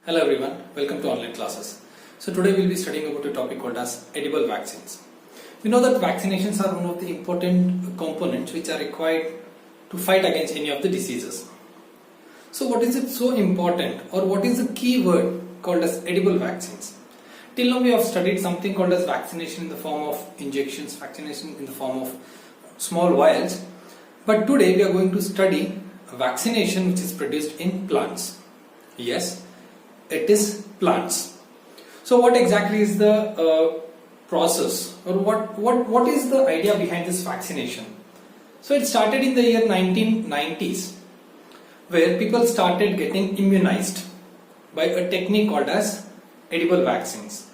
Hello everyone, welcome to online classes. So today we'll be studying about a topic called as edible vaccines. We know that vaccinations are one of the important components which are required to fight against any of the diseases. So what is it so important, or what is the key word called as edible vaccines? Till now we have studied something called as vaccination in the form of injections, vaccination in the form of small vials. But today we are going to study a vaccination which is produced in plants. Yes, it is plants. So what exactly is the process, or what is the idea behind this vaccination? So it started in the year 1990s, where people started getting immunized by a technique called as edible vaccines.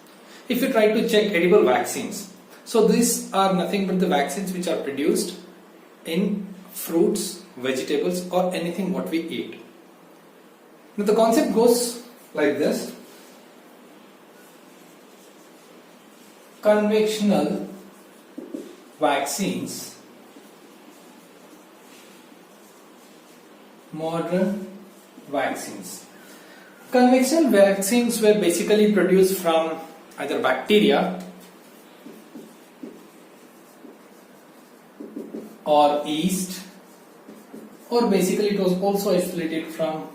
If you try to check edible vaccines, so these are nothing but the vaccines which are produced in fruits, vegetables, or anything what we eat. Now the concept goes like this: conventional vaccines, modern vaccines. Conventional vaccines were basically produced from either bacteria or yeast, or basically it was also isolated from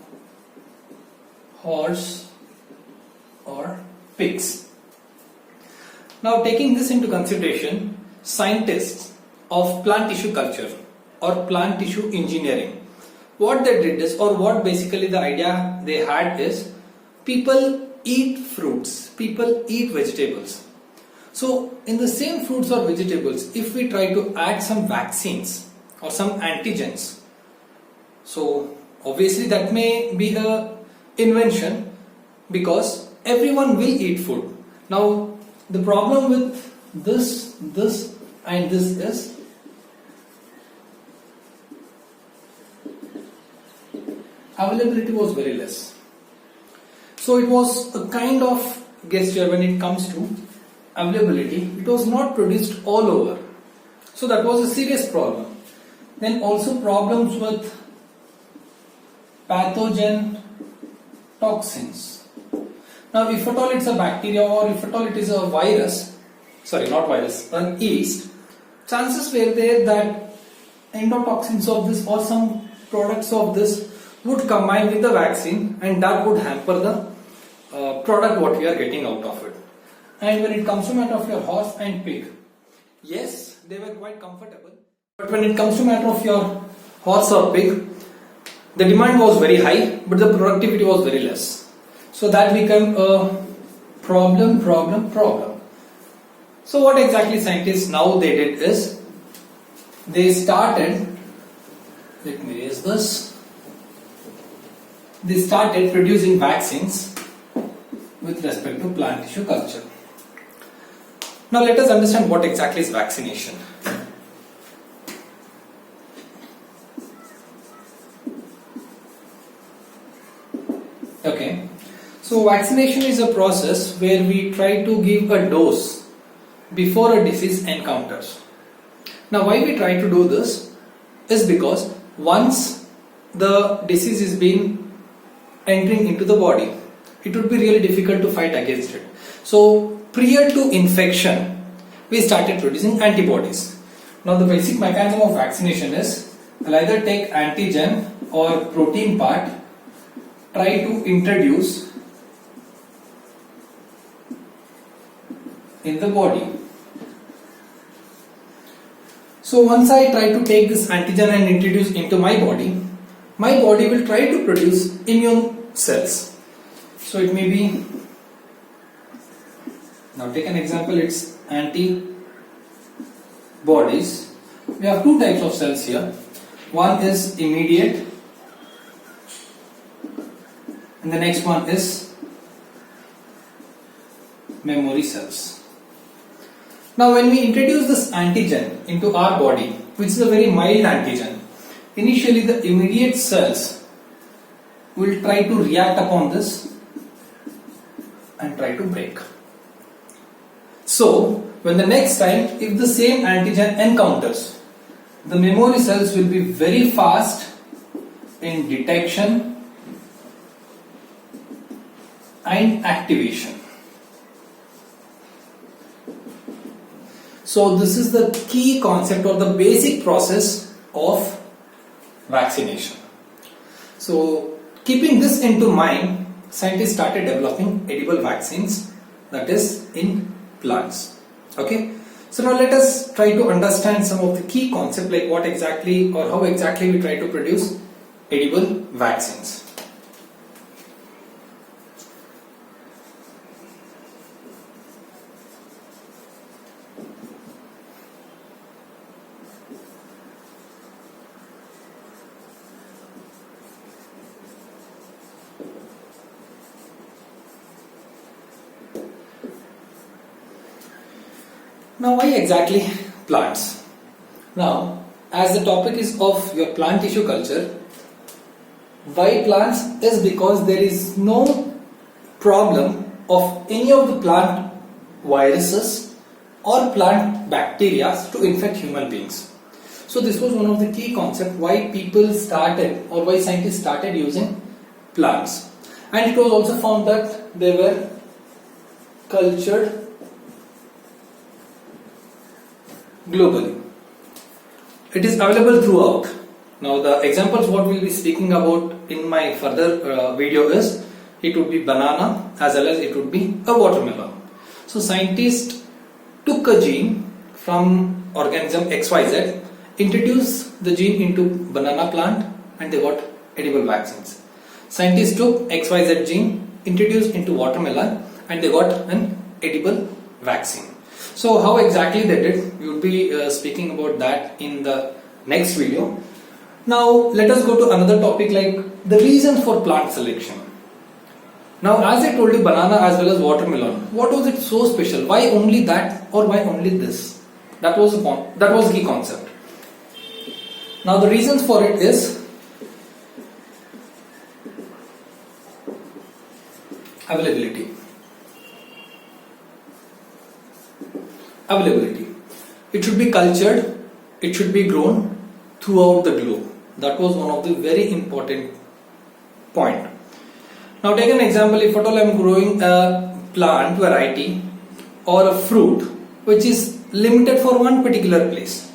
horse or pigs. Now, taking this into consideration, scientists of plant tissue culture or plant tissue engineering, what they did is, or what basically the idea they had is, people eat fruits, people eat vegetables. So in the same fruits or vegetables, if we try to add some vaccines or some antigens, so obviously that may be a invention, because everyone will eat food. Now the problem with this and this is, availability was very less. So it was a kind of gesture when it comes to availability. It was not produced all over. So that was a serious problem. Then also problems with pathogen toxins. Now if at all it's a bacteria, or if at all it is a virus, sorry, not virus, an yeast, chances were there that endotoxins of this or some products of this would combine with the vaccine, and that would hamper the product what we are getting out of it. And when it comes to matter of your horse and pig, yes, they were quite comfortable, but when it comes to matter of your horse or pig, the demand was very high, but the productivity was very less. So that became a problem. So what exactly scientists now they did is, they started, let me erase this, they started producing vaccines with respect to plant tissue culture. Now let us understand what exactly is vaccination. Okay, so vaccination is a process where we try to give a dose before a disease encounters. Now why we try to do this is because once the disease is being entering into the body, it would be really difficult to fight against it. So prior to infection, we started producing antibodies. Now the basic mechanism of vaccination is, I'll either take antigen or protein part, try to introduce in the body. So once I try to take this antigen and introduce into my body will try to produce immune cells. So it may be, now take an example, it's antibodies. We have two types of cells here. One is immediate, and the next one is memory cells. Now when we introduce this antigen into our body, which is a very mild antigen, initially the immediate cells will try to react upon this and try to break. So when the next time, if the same antigen encounters, the memory cells will be very fast in detection and activation. So this is the key concept or the basic process of vaccination. So keeping this into mind, scientists started developing edible vaccines, that is in plants. Okay. So now let us try to understand some of the key concepts, like what exactly or how exactly we try to produce edible vaccines. Now, why exactly plants? Now, as the topic is of your plant tissue culture, why plants is because there is no problem of any of the plant viruses or plant bacteria to infect human beings. So this was one of the key concepts why people started or why scientists started using plants. And it was also found that they were cultured globally. It is available throughout. Now the examples what we will be speaking about in my further video is, it would be banana as well as it would be a watermelon. So scientists took a gene from organism XYZ, introduced the gene into banana plant and they got edible vaccines. Scientists took XYZ gene, introduced into watermelon and they got an edible vaccine. So how exactly they did, we would be speaking about that in the next video. Now let us go to another topic, like the reason for plant selection. Now as I told you, banana as well as watermelon, what was it so special? Why only that or why only this? That was the key concept. Now the reasons for it is availability. It should be cultured, it should be grown throughout the globe. That was one of the very important point. Now take an example, if at all I am growing a plant variety or a fruit which is limited for one particular place,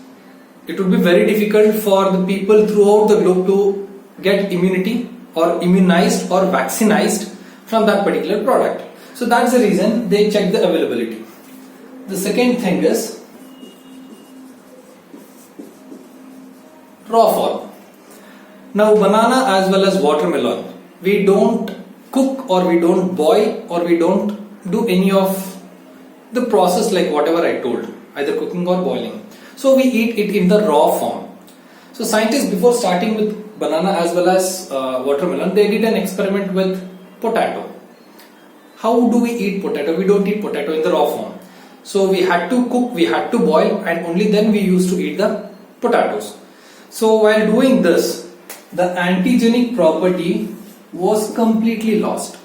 it would be very difficult for the people throughout the globe to get immunity or immunized or vaccinized from that particular product. So that's the reason they check the availability. The second thing is raw form. Now banana as well as watermelon, we don't cook or we don't boil or we don't do any of the process like whatever I told, either cooking or boiling. So we eat it in the raw form. So scientists, before starting with banana as well as watermelon, they did an experiment with potato. How do we eat potato? We don't eat potato in the raw form. So we had to cook, we had to boil, and only then we used to eat the potatoes. So while doing this, the antigenic property was completely lost.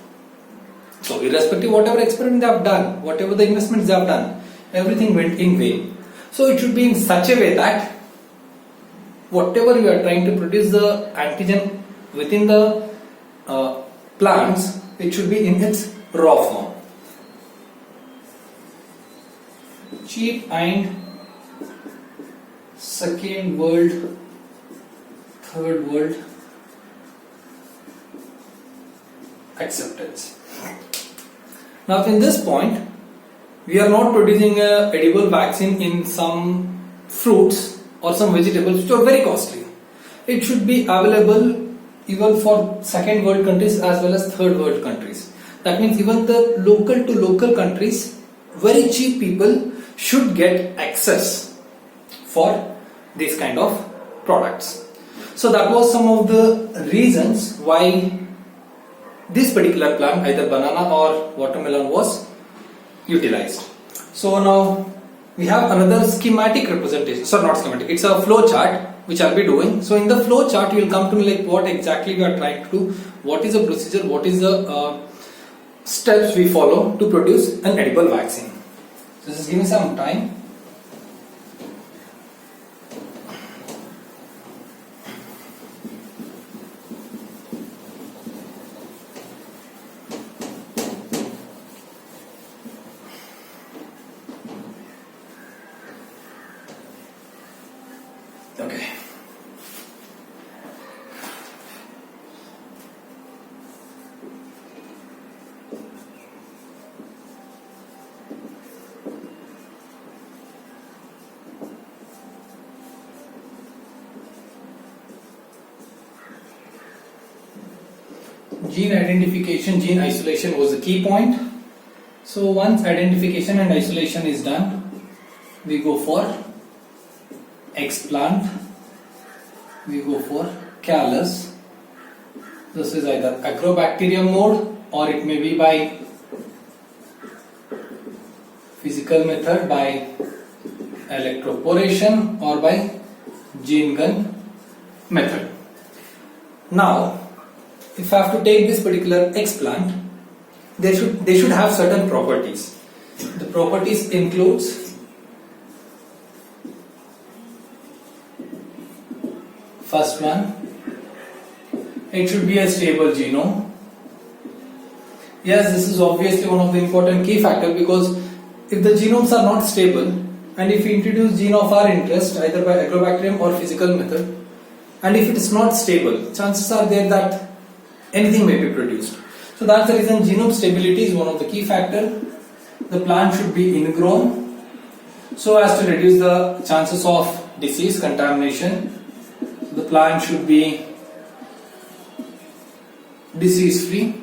So irrespective whatever experiment they have done, whatever the investments they have done, everything went in vain. So it should be in such a way that whatever you are trying to produce the antigen within the plants, it should be in its raw form. Cheap and second world, third world acceptance. Now in this point, we are not producing a edible vaccine in some fruits or some vegetables which are very costly. It should be available even for second world countries as well as third world countries. That means even the local to local countries, very cheap people should get access for these kind of products. So that was some of the reasons why this particular plant, either banana or watermelon, was utilized. So now we have another schematic representation. Sorry, not schematic, it's a flow chart which I'll be doing. So in the flow chart you will come to know like what exactly we are trying to do, what is the procedure, what is the steps we follow to produce an edible vaccine. So just give me some time. gene identification, gene isolation was the key point. So once identification and isolation is done, we go for explant, we go for callus. This is either Agrobacterium mode or it may be by physical method, by electroporation or by gene gun method. Now, if I have to take this particular explant, they should have certain properties. The properties includes first one, it should be a stable genome. Yes, this is obviously one of the important key factors, because if the genomes are not stable and if we introduce gene of our interest either by Agrobacterium or physical method, and if it is not stable, chances are there that anything may be produced. So that's the reason genome stability is one of the key factors. The plant should be ingrown so as to reduce the chances of disease contamination. The plant should be disease free.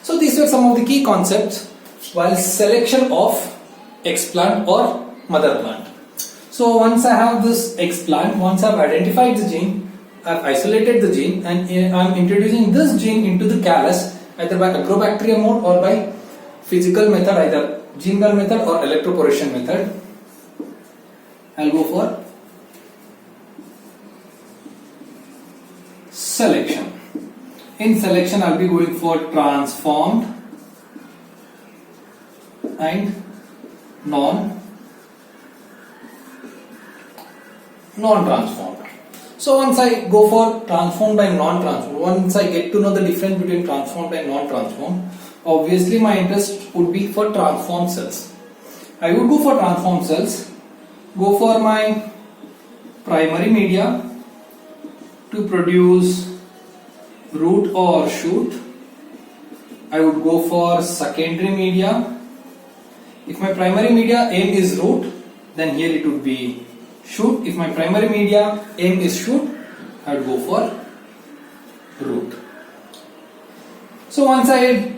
So these were some of the key concepts while selection of explant or mother plant. So once I have this explant, once I have identified the gene, I have isolated the gene, and I am introducing this gene into the callus either by Agrobacterium mode or by physical method, either gene gun method or electroporation method. I'll go for selection. In selection, I'll be going for transformed and non-transformed. So once I go for transformed and non-transformed, once I get to know the difference between transformed and non-transformed, obviously my interest would be for transformed cells. I would go for transformed cells, go for my primary media to produce root or shoot. I would go for secondary media. If my primary media aim is root, then here it would be shoot. If my primary media aim is shoot, I would go for root. So once I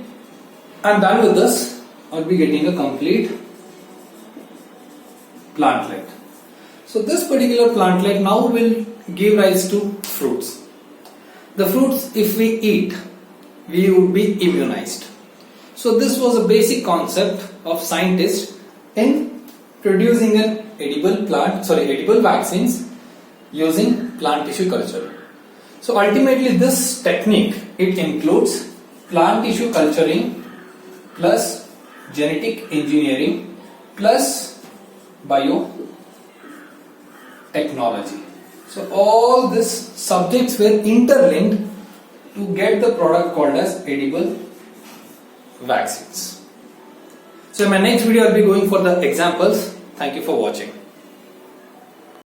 am done with this, I will be getting a complete plantlet. So this particular plantlet now will give rise to fruits. The fruits, if we eat, we would be immunized. So this was a basic concept of scientists in producing an edible vaccines using plant tissue culture. So ultimately this technique, it includes plant tissue culturing plus genetic engineering plus biotechnology. So all these subjects were interlinked to get the product called as edible vaccines. So in my next video, I'll be going for the examples. Thank you for watching.